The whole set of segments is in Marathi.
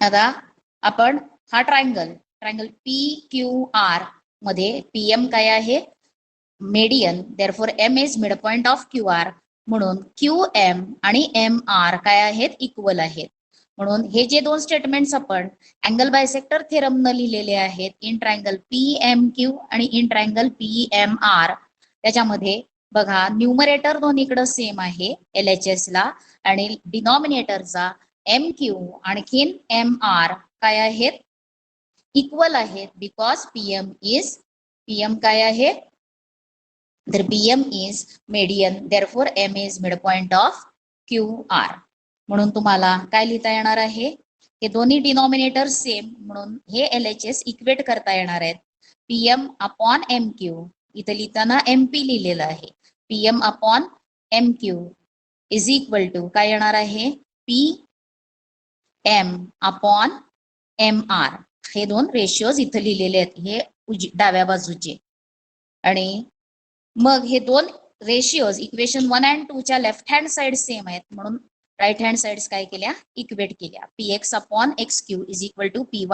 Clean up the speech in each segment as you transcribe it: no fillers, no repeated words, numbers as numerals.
आता आपण हा ट्रायंगल पी क्यू आर मध्ये पीएम काय आहे, median, therefore M is mid point of Q R, म्हणून क्यू एम आणि एम आर काय आहेत, इक्वल आहेत. म्हणून हे जे दोन स्टेटमेंट्स आपण अँगल बायसेक्टर थेरम न लिहिलेले आहेत in triangle P M Q आणि in triangle P M R, त्याच्यामध्ये बघा न्यूमरेटर दोन्हीकडे सेम आहे LHS ला, आणि डिनॉमिनेटरचा एम क्यू आणखीन एम आर काय आहेत, इक्वल आहेत. बिकॉज पीएम काय आहे, तर PM is median, therefore M is mid point of Q R. म्हणून तुम्हाला काय लिहिता येणार आहे, हे दोन्ही डिनॉमिनेटर सेम म्हणून हे LHS इक्वेट करता येणार आहेत. पीएम अपॉन एम क्यू, इथं लिहिताना MP लिहिलेलं आहे, PM upon M Q is equal to काय येणार आहे, P M upon M R. हे दोन रेशिओज इथं लिहिलेले आहेत, हे डाव्या बाजूचे. आणि मग हे दोन रेशिओज इक्वेशन 1 आणि 2 च्या लेफ्ट हँड साइड सेम आहेत, म्हणून राईट हँड साइड्स काय केल्या, इक्वेट केल्या. px upon X Q is equal to py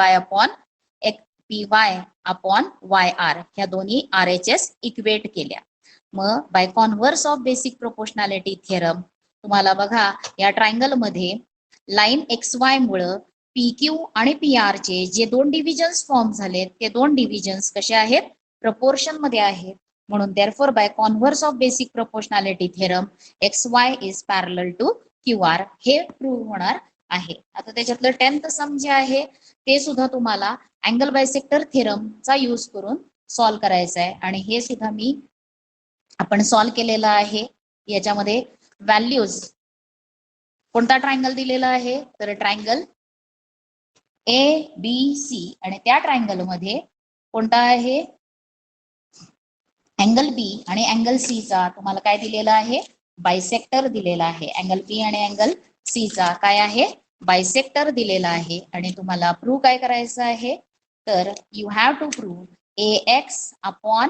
upon Y R, ह्या दोन्ही RHS इक्वेट केल्या. मग by converse of basic proportionality theorem तुम्हाला बघा या ट्रायंगल मध्ये लाईन XY मुळे PQ आणि PR चे जे दोन डिव्हिजन्स फॉर्म झालेत ते दोन डिव्हिजन्स कसे आहेत, प्रपोर्शन मध्ये आहेत. म्हणून therefore by converse of basic proportionality theorem XY is parallel to QR हे प्रूव्ह होणार आहे. आता त्याच्यातलं 10th सम जे आहे ते सुद्धा तुम्हाला अँगल बायसेक्टर थेरम चा यूज करून सॉल्व्ह करायचं आहे, आणि हे सुद्धा आपण सॉल्व्ह केलेलं आहे. याच्यामध्ये व्हॅल्यूज कोणता ट्रायंगल दिलेला आहे, तर ट्रायंगल ABC, आणि त्या ट्रायंगल मध्ये कोणता आहे, अँगल बी आणि अँगल सी चा तुम्हाला काय दिलेला आहे, बायसेक्टर दिलेला आहे. अँगल बी आणि अँगल सी चा काय आहे, बायसेक्टर दिलेला आहे. आणि तुम्हाला प्रूव्ह काय करायचं आहे, तर you have to prove AX upon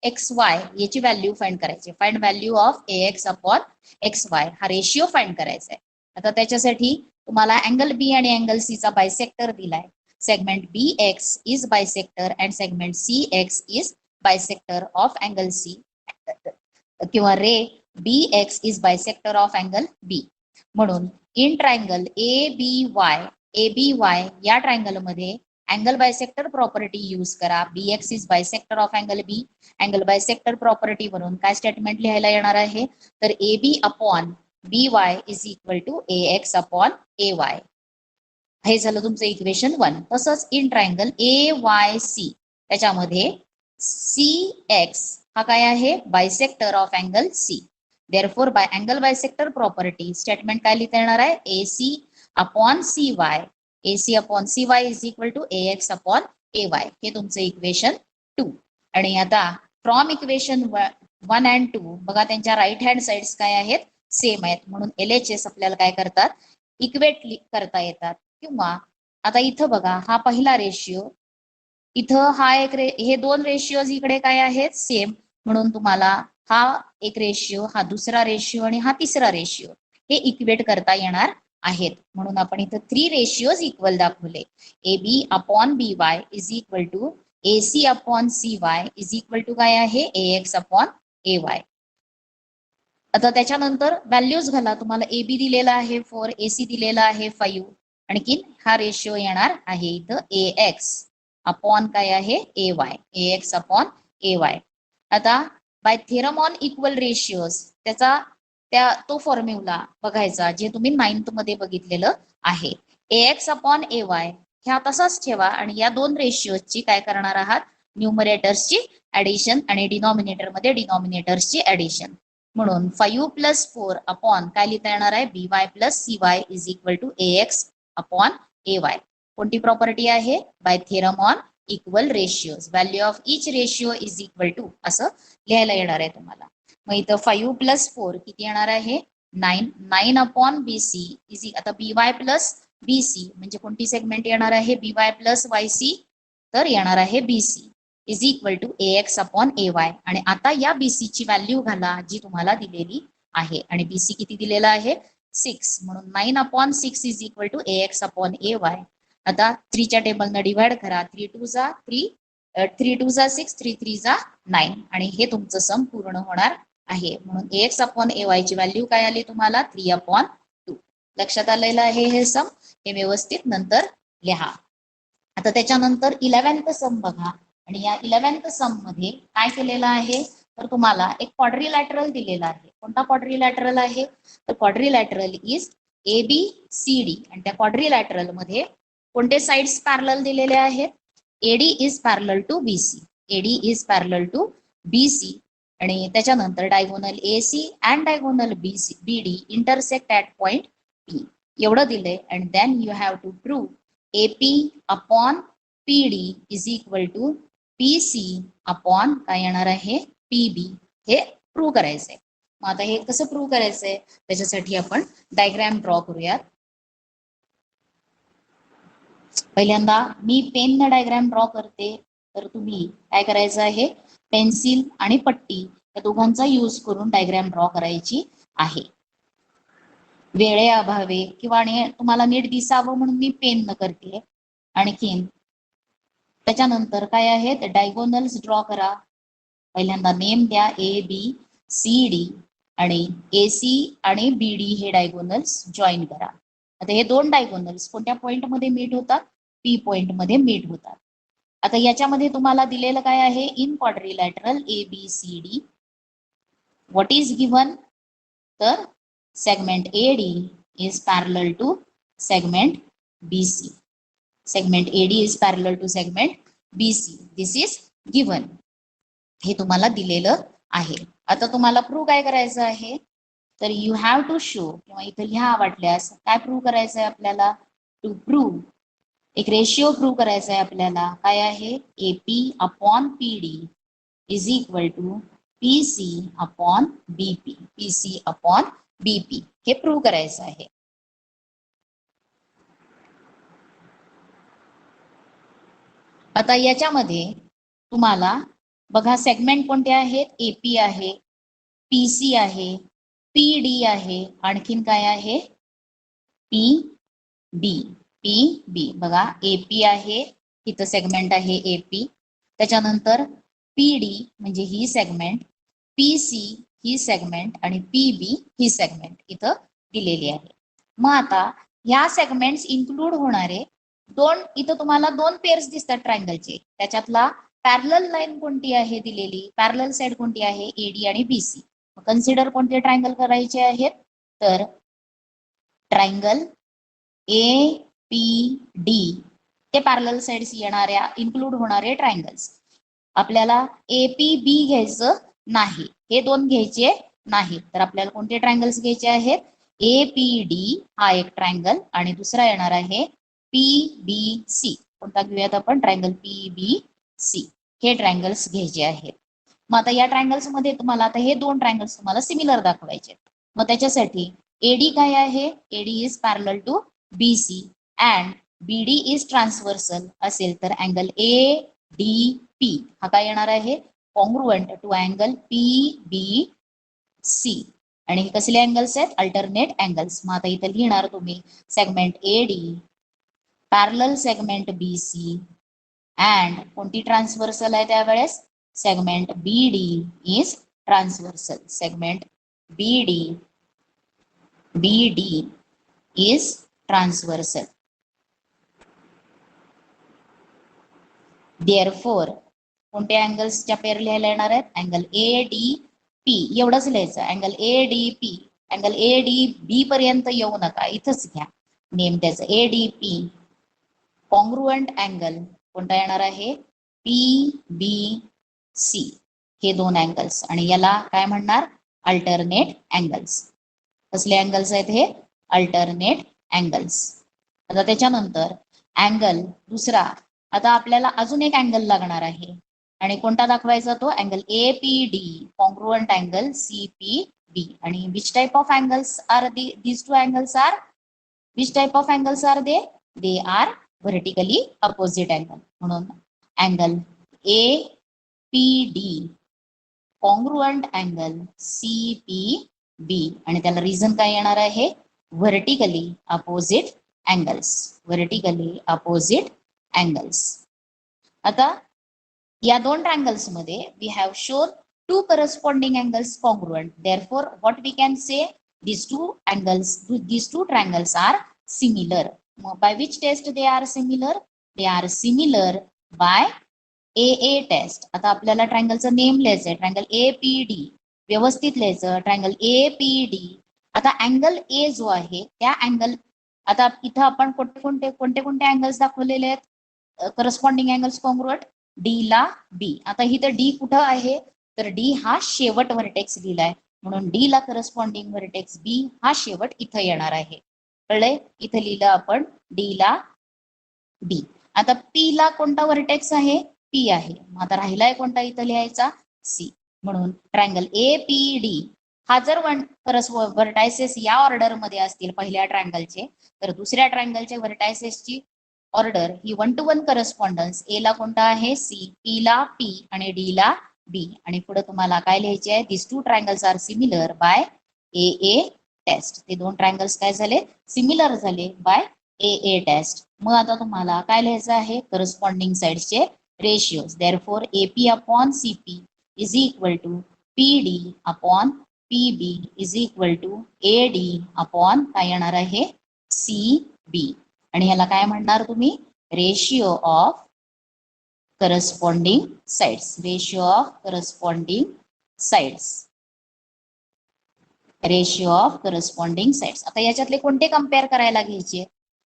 XY याची व्हॅल्यू फाइंड करायची. Find value of AX upon XY हा रेशिओ फाइंड करायचा आहे. आता त्याच्यासाठी तुम्हाला अँगल बी आणि अँगल सी चा बायसेक्टर दिलाय. Segment BX is bisector and segment CX is bisector of angle C, किंवा ray BX is bisector of angle B. म्हणून इन ट्रायंगल ABY या ट्रायंगल मध्ये अँगल बायसेक्टर प्रॉपर्टी यूज करा. BX is bisector of angle B. Angle bisector property वरून काय स्टेटमेंट लिहायला येणार आहे, तर AB upon BY is equal to AX upon AY. हे झालं तुमचं इक्वेशन 1. तसंच इन ट्रायंगल AYC त्याच्यामध्ये CX हा काय आहे, bisector of angle C. Therefore by angle bisector property statement काय लिहिता येणार आहे, AC upon CY, AC upon CY is equal to AX upon AY. हे तुमचं इक्वेशन 2. आणि आता फ्रॉम इक्वेशन 1 अँड 2 बघा त्यांच्या राईट हँड साइड्स काय आहेत, सेम आहेत. म्हणून LHS आपल्याला काय करतात, इक्वेट करता येतात. किंवा आता इथं बघा हा पहिला रेशिओ, इथं हा एक हे दोन रेशिओज इकडे काय आहेत, सेम. म्हणून तुम्हाला हा एक रेशिओ, हा दुसरा रेशिओ आणि हा तिसरा रेशिओ हे इक्वेट करता येणार आहेत. म्हणून आपण इथं 3 रेशिओज इक्वल दाखवले. AB upon BY is equal to AC upon CY is equal to काय आहे, AX अपॉन AY. आता त्याच्यानंतर व्हॅल्यूज घाला. तुम्हाला AB दिलेला आहे 4, AC दिलेला आहे 5, आणखी हा रेशिओ येणार आहे इथं AX अपॉन काय आहे, AX अपॉन AY. आता बाय थेरम ऑन इक्वल रेशिओज तो फॉर्म्युला बघायचा जे तुम्ही 9th मध्ये बघितलेलं आहे. AX अपॉन AY ह्या तसाच ठेवा, आणि या दोन रेशिओजची काय करणार आहात, न्यूमरेटर्सची ऍडिशन आणि डिनॉमिनेटर मध्ये डिनॉमिनेटर्सची ऍडिशन. म्हणून 5 + 4 अपॉन काय लिहिता येणार आहे, BY + CY is equal to AX upon AY. कोणती प्रॉपर्टी आहे, by theorem on equal ratios. Value of each ratio is equal to असं लिहायला येणार आहे तुम्हाला. मग इथं 5 + 4 किती येणार आहे, 9 अपॉन BC इज, आता BY + BC म्हणजे कोणती सेगमेंट येणार आहे, BY + YC, तर येणार आहे BC is equal to AX upon AY. आणि आता या BC ची व्हॅल्यू घाला जी तुम्हाला दिलेली आहे, आणि BC किती दिलेला आहे, 6. म्हणून 9 upon 6 is equal to AX upon AY. आता 3च्या टेबलनं डिवाइड करा. 3 2 जा 3, 3 2 जा 6, 3 3 जा 9 आणि हे तुमचं सम पूर्ण होणार आहे. म्हणून ax अपॉन ay ची व्हॅल्यू काय आली तुम्हाला 3/2. लक्षात आलेलं आहे हे सम. हे व्यवस्थित नंतर लिहा. आता त्याच्यानंतर 11th सम बघा आणि या 11th सम मध्ये काय केलेलं आहे तर तुम्हाला एक क्वाड्रिलॅटरल दिलेला आहे. कोणता क्वाड्रिलॅटरल आहे तर क्वाड्रिलॅटरल इज ABCD आणि त्या क्वाड्रिलॅटरल मध्ये कोणते साइड्स पॅरलल दिलेले आहेत. AD is parallel to BC, AD is parallel to BC आणि त्याच्यानंतर diagonal AC and diagonal BD intersect at point P एवढं दिलंय. And then you have to prove AP upon PD is equal to PC upon काय येणार आहे PB. हे प्रूव्ह करायचंय. मग आता हे कसं प्रूव्ह करायचंय त्याच्यासाठी आपण डायग्राम ड्रॉ करूयात. पहिल्यांदा मी पेन डायग्राम ड्रॉ करते तर तुम्ही काय करायचं आहे पेन्सिल आणि पट्टी या दोघांचा यूज करून डायग्राम ड्रॉ करायची आहे. वेळेअभावी किंवा तुम्हाला नीट दिसावं म्हणून मी पेन न करते. आणखीन त्याच्यानंतर काय आहे ते डायगोनल्स ड्रॉ करा. पहिल्यांदा नेम द्या ABCD आणि AC आणि BD हे डायगोनल्स जॉईन करा. आता हे दोन डायगोनल्स कोणत्या पॉइंट मध्ये मीट होतात P पॉइंट मध्ये मीट होतात. आता याच्यामध्ये तुम्हाला दिलेलं काय आहे in quadrilateral ABCD what is given तर segment AD is parallel to segment BC. Segment AD is parallel to segment BC. This is given. हे तुम्हाला दिलेलं आहे. आता तुम्हाला प्रूव्ह काय करायचं आहे तर यू हॅव टू शो किंवा इथं लिहा वाटल्यास काय प्रूव्ह करायचं आहे आपल्याला टू प्रूव्ह एक रेशिओ प्रूव्ह करायचा आहे आपल्याला. काय आहे AP upon PD is equal to PC upon BP. PC upon BP हे प्रूव्ह करायचं आहे. आता याच्यामध्ये तुम्हाला बघा सेगमेंट कोणते आहेत AP आहे, PC आहे, PD आहे, आणखीन काय आहे PB. बघा AP आहे इथं सेगमेंट आहे AP. त्याच्यानंतर PD म्हणजे ही सेगमेंट, PC ही सेगमेंट आणि PB ही सेगमेंट इथं दिलेली आहे. मग आता ह्या सेगमेंट्स इन्क्लूड होणारे इथं तुम्हाला दोन पेअर्स दिसतात ट्रायंगलचे. त्याच्यातला पॅरलल लाईन कोणती आहे दिलेली पॅरलल साइड कोणती आहे AD आणि BC. कन्सिडर कोणते ट्रायंगल करायचे आहेत तर ट्रायंगल APD ते पॅरलल साइड्स येणाऱ्या इन्क्लूड होणारे ट्रायंगल्स. आपल्याला APB घ्यायचं नाही, हे दोन घ्यायचे नाही तर आपल्याला कोणते ट्रायंगल्स घ्यायचे आहेत APD हा एक ट्रायंगल आणि दुसरा येणार आहे PBC. कोणता घेऊयात आपण ट्रायंगल PBC. हे ट्रायंगल्स घ्यायचे आहेत. मग आता या ट्रायंगल्स मध्ये तुम्हाला आता हे दोन ट्रायंगल्स तुम्हाला सिमिलर दाखवायचे. मग त्याच्यासाठी AD काय आहे AD is parallel to BC and BD is transversal असेल तर अँगल ADP हा काय येणार आहे कॉन्ग्रुएंट टू अँगल PBC. आणि हे कसले अँगल्स आहेत अल्टरनेट अँगल्स. मग आता इथे लिहिणार तुम्ही segment AD parallel segment BC and कोणती ट्रान्सव्हर्सल आहे त्यावेळेस segment BD is transversal. Segment BD is transversal. Therefore कोणत्या अँगल्सच्या पेअर लिहायला येणार आहेत अँगल ADP एवढंच लिहायचं. अँगल ADP अँगल ADB पर्यंत येऊ नका इथंच घ्या नेम त्याचं ADP. कॉन्ग्रुएंट अँगल कोणता येणार आहे PBC. हे दोन अँगल्स आणि याला काय म्हणणार अल्टरनेट अँगल्स. कसले अँगल्स आहेत हे अल्टरनेट अँगल्स. आता त्याच्यानंतर अँगल दुसरा आता आपल्याला अजून एक अँगल लागणार आहे आणि कोणता दाखवायचा तो angle APD congruent angle CPB. आणि which type of angles are these two angles are which type of angles are they are vertically opposite angle. म्हणून angle APD congruent angle CPB आणि त्याला रिझन काय येणार आहे vertically opposite angles, vertically opposite angles. आता या दोन ट्रायंगल्स मध्ये we have shown two corresponding angles congruent. Therefore, what we can say, these two triangles are similar. By which test they are similar? They are similar by AA test. आता आपल्याला ट्रायंगलचं नेम लिहायचंय, ट्रायंगल APD व्यवस्थित लिहायचं, ट्रायंगल APD. आता अँगल ए जो आहे त्या अँगल, आता इथं आपण कोणते कोणते अँगल्स दाखवलेले आहेत करस्पॉन्डिंग अँगल्स कॉन्ग्रुएंट? डी ला बी. आता इथं डी कुठं आहे, तर डी हा शेवट व्हर्टेक्स दिलाय, म्हणून डी ला करस्पॉन्डिंग व्हर्टेक्स बी हा शेवट इथं येणार आहे. कळलंय? इथं लिहिलं आपण डी ला बी. आता पी ला कोणता व्हर्टेक्स आहे? पी आहे. मग आता राहिलाय कोणता इथं लिहायचा? सी. म्हणून ट्रायंगल APD हा जर व्हर्टायसेस या ऑर्डर मध्ये असतील पहिल्या ट्रायंगलचे, तर दुसऱ्या ट्रायंगलच्या व्हर्टायसेसची ऑर्डर ही 1 to 1 करस्पॉन्डन्स. ए ला कोणता आहे? सी, पी ला पी आणि डी ला बी. आणि पुढे तुम्हाला काय लिहायचे आहे? This two triangles are similar by AA test. ते दोन ट्रायंगल्स काय झाले? सिमिलर झाले बाय AA टेस्ट. मग आता तुम्हाला काय लिहायचं आहे? करस्पॉन्डिंग साइड्सचे रेशियोज. Therefore AP upon CP is equal to PD upon PB is equal to AD upon काय येणार आहे? CB. आणि ह्याला काय म्हणणार तुम्ही? Ratio of corresponding sides. Ratio of corresponding sides. Ratio of corresponding sides. आता याच्यातले कोणते कम्पेअर करायला घ्यायचे?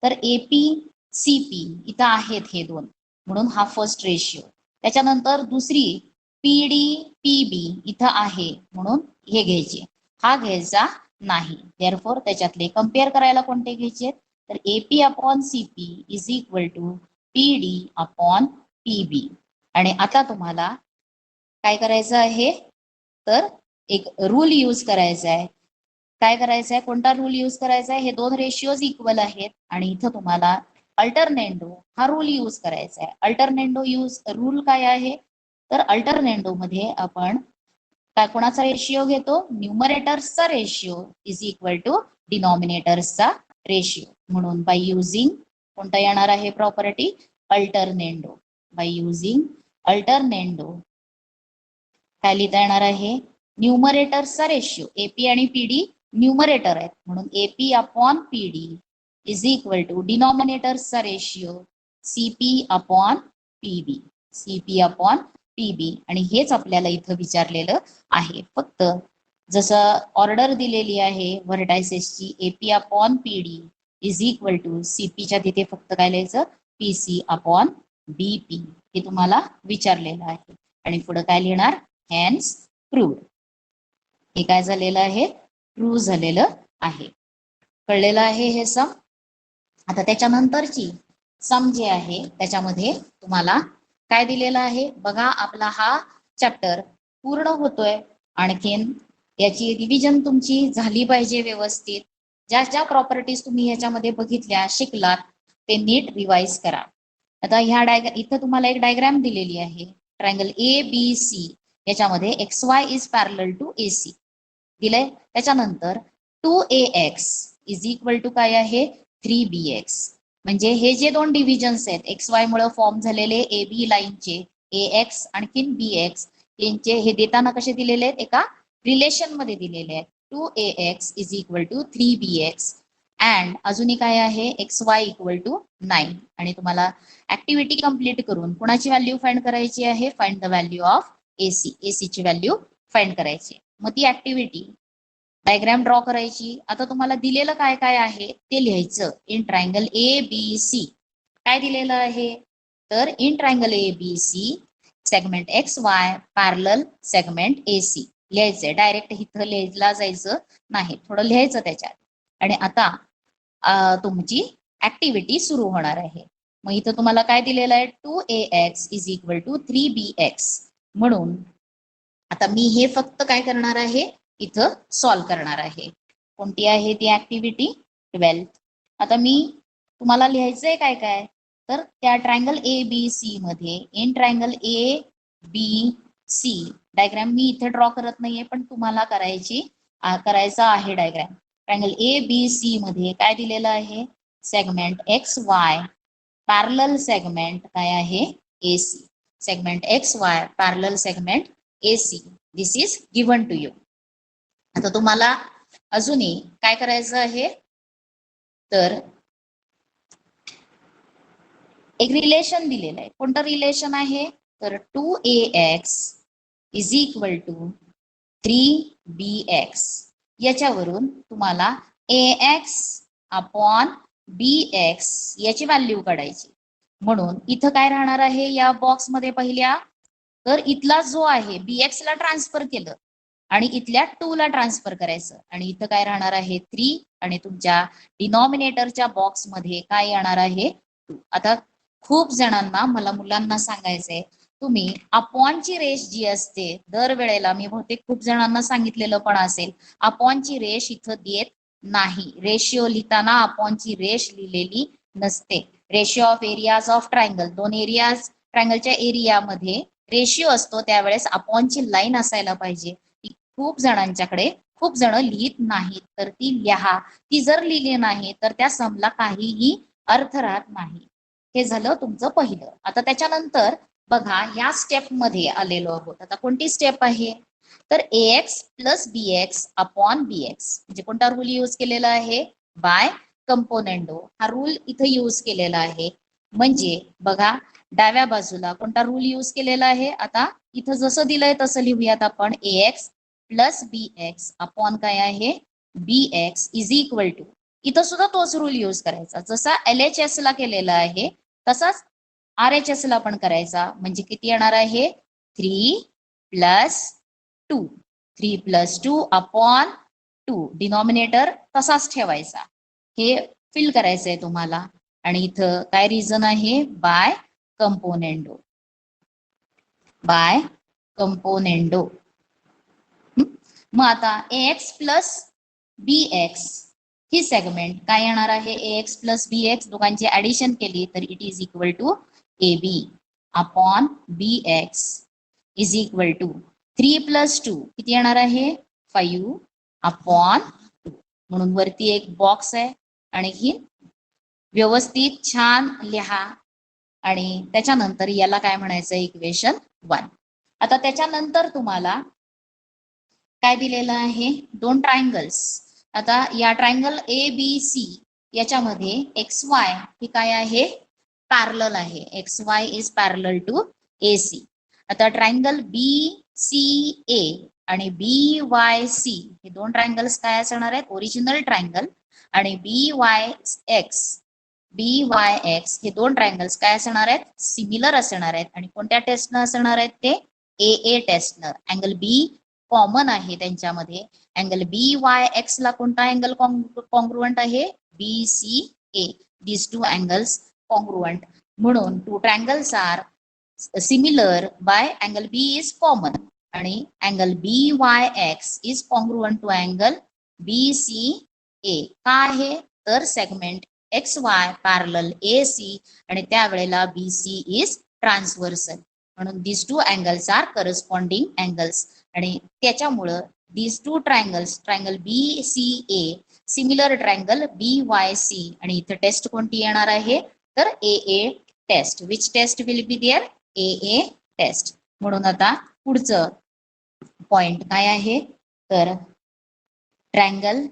तर AP CP इथं आहेत हे दोन, म्हणून हा फर्स्ट रेशियो. त्याच्यानंतर दुसरी PD PB इथं आहे, म्हणून हे घ्यायचे. हा घ्यायचा नाही. देअरफॉर त्याच्यातले कम्पेअर करायला कोणते घ्यायचे? तर AP upon CP is equal to PD upon PB. आणि आता तुम्हाला काय करायचं आहे? तर एक रूल यूज करायचा आहे. काय करायचं आहे? कोणता रूल यूज करायचा आहे? हे दोन रेशियोज इक्वल आहेत आणि इथं तुम्हाला अल्टरनेंडो हा रूल यूज करायचा आहे. अल्टरनेंडो रूल काय आहे? तर अल्टरनेंडो मध्ये आपण काय कोणाचा रेशियो घेतो? न्यूमरेटर्सचा रेशियो इज इक्वल टू डिनॉमिनेटर्सचा रेशियो. म्हणून बाय युझिंग कोणता येणार आहे property? Alternendo. By using alternendo काय लिहिता येणार आहे? न्यूमरेटर्सचा रेशियो. AP आणि PD न्यूमरेटर आहेत, म्हणून AP upon PD is equal to डिनॉमिनेटर्सचा ratio CP upon PB. CP upon PB. आणि हेच आपल्याला इथं विचारलेलं आहे. फक्त जसं ऑर्डर दिलेली आहे व्हर्टायसेसची AP upon PD is equal to CPच्या तिथे फक्त काय लिहायचं? PC upon BP. हे तुम्हाला विचारलेलं आहे. आणि पुढे काय लिहिणार? Hence proved. हे काय झालेलं आहे? प्रूव्ह झालेलं आहे. कळलेलं आहे हे सम. आता त्याच्यानंतरची सम जे आहे त्याच्यामध्ये तुम्हाला काय दिलेलं आहे बघा. आपला हा चॅप्टर पूर्ण होतोय. आणखीन याची रिव्हिजन तुमची झाली पाहिजे व्यवस्थित. ज्या ज्या प्रॉपर्टीज तुम्ही याच्यामध्ये बघितल्या शिकलात ते नीट रिवाइज करा. आता ह्या इथं तुम्हाला एक डायग्राम दिलेली आहे. ट्रायंगल ABC याच्यामध्ये XY is parallel to AC दिलंय. त्याच्यानंतर 2AX इज इक्वल टू काय आहे? 3BX. म्हणजे हे जे दोन डिव्हिजन्स आहेत XY मुळे फॉर्म झालेले AB लाईनचे AX आणखीन BX यांचे हे देताना कसे दिलेले आहेत? एका रिलेशन मध्ये दिलेले आहेत. 2AX is equal to 3BX and अजूनही काय आहे? XY equal to 9. आणि तुम्हाला ऍक्टिव्हिटी कंप्लीट करून कुणाची व्हॅल्यू फाइंड करायची आहे? Find the value of AC. AC ची व्हॅल्यू फाइंड करायची. मग ती ऍक्टिव्हिटी डायग्राम ड्रॉ करायची. आता तुम्हाला दिलेलं काय काय आहे ते लिहायचं. इन ट्रायंगल ABC काय दिलेलं आहे? तर in triangle ABC segment XY parallel segment AC लिहायचंय. डायरेक्ट इथं लिहायला जायचं नाही, थोडं लिहायचं त्याच्यात. आणि आता तुमची ऍक्टिव्हिटी सुरू होणार आहे. मग इथं तुम्हाला काय दिलेलं आहे? 2AX is equal to 3BX. म्हणून आता मी हे फक्त काय करणार आहे? इथं सॉल्व करणार आहे. कोणती आहे ती ऍक्टिव्हिटी? 12. आता मी तुम्हाला लिहायचंय काय काय? तर त्या ट्रायंगल ABC मध्ये इन ट्रायंगल ABC डायग्राम मी इथे ड्रॉ करत नाहीये, पण तुम्हाला करायचा आहे डायग्राम. ट्रायंगल ABC मध्ये काय दिलेलं आहे? Segment X Y parallel segment काय आहे AC. Segment X Y parallel segment AC. This is given to you. आता तुम्हाला अजूनही काय करायचं आहे तर एक रिलेशन दिलेलं आहे. कोणतं रिलेशन आहे तर 2AX is equal to 3BX. याच्यावरून तुम्हाला AX अपॉन BX याची व्हॅल्यू काढायची. म्हणून इथं काय राहणार आहे या बॉक्समध्ये पहिल्या तर इथला जो आहे BX ला ट्रान्सफर केलं आणि इथल्या 2 ला ट्रान्सफर करायचं आणि इथं काय राहणार आहे 3 आणि तुमच्या डिनॉमिनेटरच्या बॉक्समध्ये काय येणार आहे 2. आता खूप जणांना मला मुलांना सांगायचंय तुम्ही अपॉनची रेष जी असते दरवेळेला मी बहुतेक खूप जणांना सांगितलेलं पण असेल अपॉनची रेष इथं देत नाही. रेशिओ लिहिताना अपॉनची रेष लिहिलेली नसते. Ratio of areas of triangle दोन एरियाज ट्रायंगलच्या एरियामध्ये रेशिओ असतो त्यावेळेस अपॉनची लाईन असायला पाहिजे. ती खूप जणांच्याकडे खूप जण लिहित नाहीत तर ती लिहा. ती जर लिहिली नाही तर त्या समला काहीही अर्थ राहत नाही. हे झालं तुमचं पहिलं. आता त्याच्यानंतर बघा या स्टेप मध्ये आलेलो आहोत. आता कोणती स्टेप आहे तर AX plus BX upon BX म्हणजे कोणता रूल यूज केलेला आहे बाय कंपोनेंडो. हा रूल इथं यूज केलेला आहे. म्हणजे बघा डाव्या बाजूला कोणता रूल यूज केलेला आहे. आता इथं जसं दिलंय तसं लिहूयात आपण AX प्लस BX अपॉन काय आहे BX इज इक्वल टू. इथं सुद्धा तोच रूल यूज करायचा जसा LHS ला केलेला आहे तसाच RHS ला पण करायचा. म्हणजे किती येणार आहे 3 प्लस 2. 3 प्लस 2 अपॉन 2 डिनॉमिनेटर तसाच ठेवायचा. हे फिल करायचंय तुम्हाला. आणि इथं काय रिझन आहे बाय कंपोनेंडो. Bye componendo. मग आता AX प्लस BX ही सेगमेंट काय येणार आहे AX प्लस BX दोघांची ऍडिशन केली तर it is equal to AB upon BX is equal to 3 plus 2 किती येणार आहे 5 अपॉन 2. म्हणून वरती एक बॉक्स आहे आणि ही व्यवस्थित छान लिहा आणि त्याच्यानंतर याला काय म्हणायचं इक्वेशन 1. आता त्याच्यानंतर तुम्हाला काय दिलेलं आहे दोन ट्रायंगल्स. आता या ट्रायंगल ABC याच्यामध्ये XY हे काय आहे पॅरलल आहे. XY is parallel to AC. आता ट्रायंगल BCA आणि BYC हे दोन ट्रायंगल्स काय असणार आहेत ओरिजिनल ट्रायंगल आणि BYX हे दोन ट्रायंगल्स काय असणार आहेत सिमिलर असणार आहेत. आणि कोणत्या टेस्टनं असणार आहेत ते AA टेस्टनं. अँगल B कॉमन आहे त्यांच्यामध्ये. अँगल BYX ला कोणता अँगल कॉन्ग्रुएंट आहे BCA. these two angles congruent. म्हणून two triangles are similar by angle B is common आणि angle BYX is congruent to angle BCA. का आहे तर सेगमेंट XY पॅरलल AC आणि त्यावेळेला BC is transversal. म्हणून these two angles are corresponding angles आणि त्याच्यामुळं these two triangles triangle BCA similar triangle BYC आणि इथं टेस्ट कोणती येणार आहे तर AA test. Which test will be there AA test. म्हणून आता पुढचं पॉइंट काय आहे तर triangle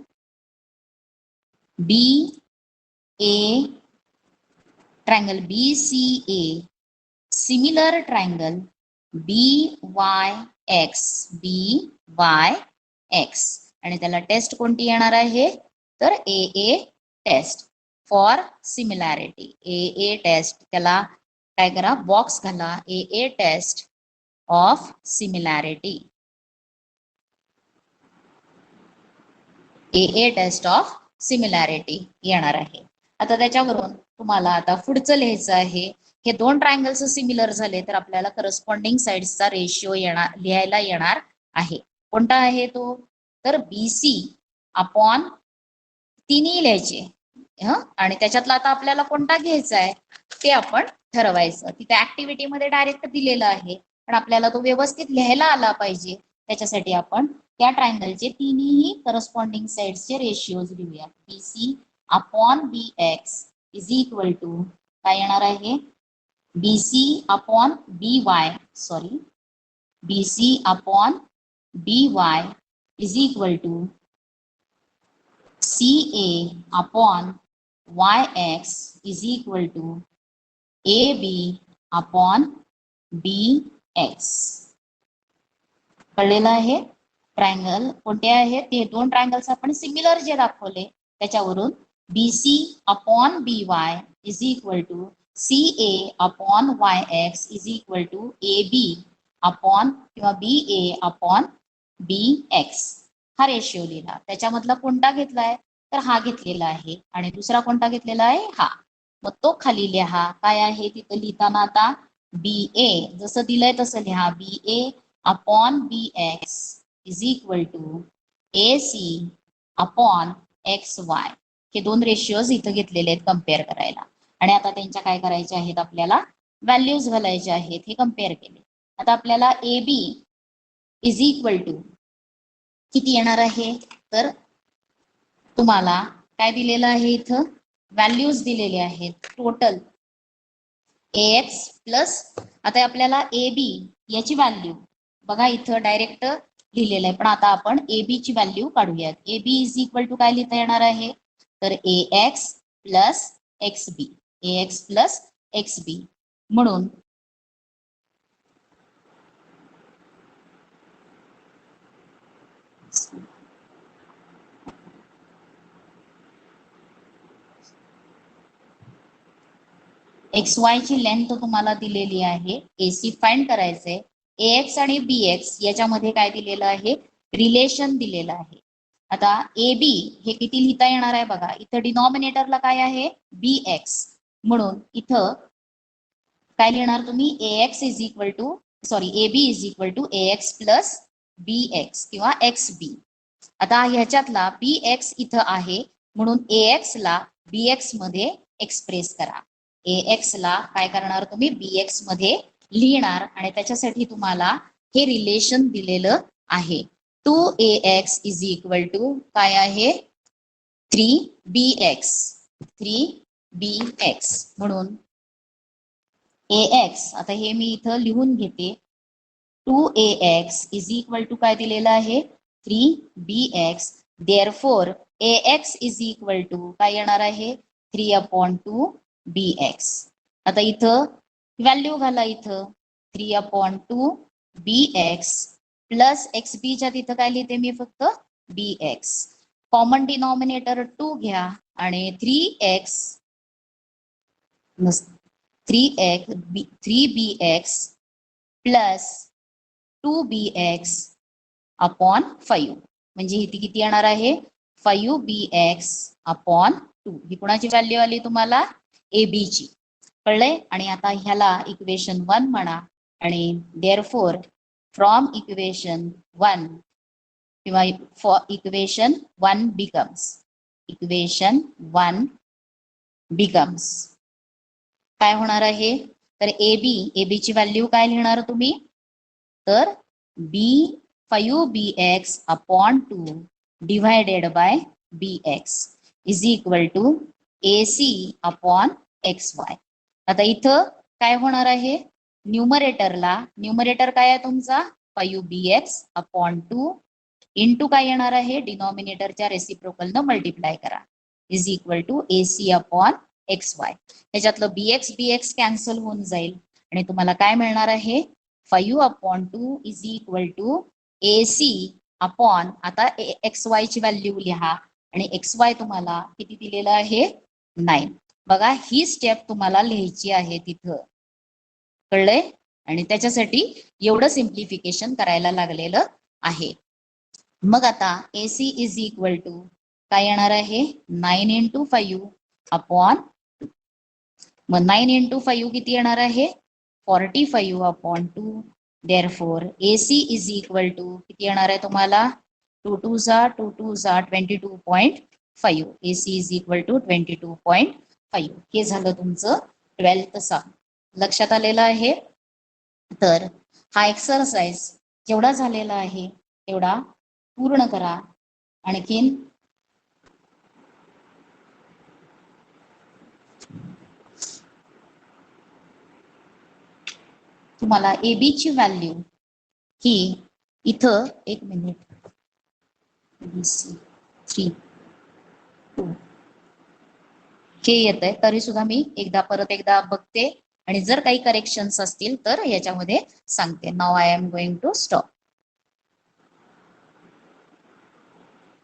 triangle BCA similar triangle BYX आणि त्याला टेस्ट कोणती येणार आहे तर AA test for similarity. AA test त्याला काय करा बॉक्स घाला AA test of similarity. AA test of similarity येणार आहे. आता त्याच्यावरून तुम्हाला आता पुढचं लिहायचं आहे. हे दोन ट्रायंगल्स सिमिलर झाले तर आपल्याला करस्पॉन्डिंग साइड्सचा रेशिओ लिहायला येणार आहे. कोणता आहे तो तर BC अपॉन तिन्ही लिहायचे आणि त्याच्यातला आता आपल्याला कोणता घ्यायचा आहे ते आपण ठरवायचं. तिथे ऍक्टिव्हिटी मध्ये डायरेक्ट दिलेलं आहे पण आपल्याला तो व्यवस्थित लिहायला आला पाहिजे. त्याच्यासाठी आपण त्या ट्रायंगलचे तिन्ही करस्पॉन्डिंग साइड्सचे रेशिओज लिहूया. BC upon BX is equal to काय येणार आहे BC upon BY sorry BC upon BY is equal to CA upon YX is equal to AB upon BX. कळलेलं आहे. ट्रायंगल कोणते आहेत ते दोन ट्रायंगल्स आपण सिमिलर जे दाखवले त्याच्यावरून BC upon BY is equal to CA upon YX is equal to AB upon किंवा BA अपॉन BX हा रेशिओ लिहिला. त्याच्यामधला कोणता घेतलाय तर हा घेतलेला आहे आणि दुसरा कोणता घेतलेला आहे हा. मग तो खाली लिहा काय आहे तिथं लिहिताना आता BA जसं दिलंय तसं लिहा BA upon BX is equal to AC upon XY हे दोन रेशिओज इथं घेतलेले आहेत कम्पेअर करायला आणि आता त्यांच्या काय करायच्या आहेत आपल्याला व्हॅल्यूज घालायच्या आहेत हे कम्पेअर केले. आता आपल्याला AB इज इक्वल टू किती येणार आहे तर तुम्हाला काय दिलेलं आहे इथं व्हॅल्यूज दिलेले आहेत टोटल AX प्लस आता आपल्याला AB याची व्हॅल्यू बघा इथं डायरेक्ट लिहिलेलं आहे पण आता आपण AB ची व्हॅल्यू काढूयात. AB इज इक्वल टू काय लिहिता येणार आहे तर AX plus XB AX plus XB म्हणून XY ची लेंथ तुम्हाला दिलेली आहे. AC फाइंड करायचंय. AX आणि BX याच्यामध्ये काय दिलेलं आहे रिलेशन दिलेलं आहे. आता AB हे किती लिहिता येणार आहे बघा इथं डिनॉमिनेटरला काय आहे BX म्हणून इथं काय लिहिणार तुम्ही AX is equal to sorry AB is equal to AX plus BX किंवा XB. आता ह्याच्यातला BX इथं आहे म्हणून AX ला BX मध्ये एक्सप्रेस करा. AX ला काय करणार तुम्ही BX मध्ये लिहिणार आणि त्याच्यासाठी तुम्हाला हे रिलेशन दिलेलं आहे. 2AX इज इक्वल टू काय आहे 3BX 3BX म्हणून AX आता हे मी इथं लिहून घेते 2AX इज इक्वल टू काय दिलेलं आहे 3BX therefore AX is equal to काय येणार आहे 3/2BX. आता इथं व्हॅल्यू घाला इथं 3/2BX प्लस XB च्या तिथं काय लिहिते मी फक्त BX कॉमन डिनॉमिनेटर 2 घ्या आणि 3BX प्लस 2BX अपॉन 5 म्हणजे इथे किती येणार आहे 5BX अपॉन 2 ही कुणाची व्हॅल्यू आली तुम्हाला AB ची कळलंय. आणि आता ह्याला इक्वेशन 1 म्हणा आणि देअरफॉर फ्रॉम इक्वेशन 1 किंवा इक्वेशन 1 बिकम्स काय होणार आहे तर AB ची व्हॅल्यू काय लिहिणार तुम्ही तर 5BX upon 2 divided by BX is equal to AC upon XY. आता इथं काय होणार आहे न्यूमरेटर काय आहे तुमचा 5BX अपॉन 2 इंटू काय येणार आहे डिनॉमिनेटरच्या रेसिप्रोकलनं मल्टिप्लाय करा is equal to AC upon XY. त्याच्यातलं BX कॅन्सल होऊन जाईल आणि तुम्हाला काय मिळणार आहे 5/2 is equal to AC upon आता XY ची व्हॅल्यू लिहा आणि XY तुम्हाला किती दिलेलं आहे 9. बघा ही स्टेप तुम्हाला लिहायची आहे तिथं कळलंय आणि त्याच्यासाठी एवढं सिम्प्लिफिकेशन करायला लागलेलं आहे. मग आता AC इज इक्वल टू काय येणार आहे 9 इंटू 5 अपॉन 2 मग 9 इंटू 5 किती येणार आहे 45/2 therefore AC is equal to किती येणार आहे तुम्हाला 2 2 22.5 AC इज इक्वल टू 22.5 हे झालं तुमचं 12th सम लक्षात आलेलं आहे. तर हा एक्सरसाइज जेवढा झालेला आहे तेवढा पूर्ण करा. आणखीन तुम्हाला AB ची व्हॅल्यू ही इथं एक मिनिट BC 3 2 हे येत आहे, तरी सुद्धा मी परत एकदा बघते आणि जर काही करेक्शन्स असतील तर याच्यामध्ये सांगते. नाव I am going to stop.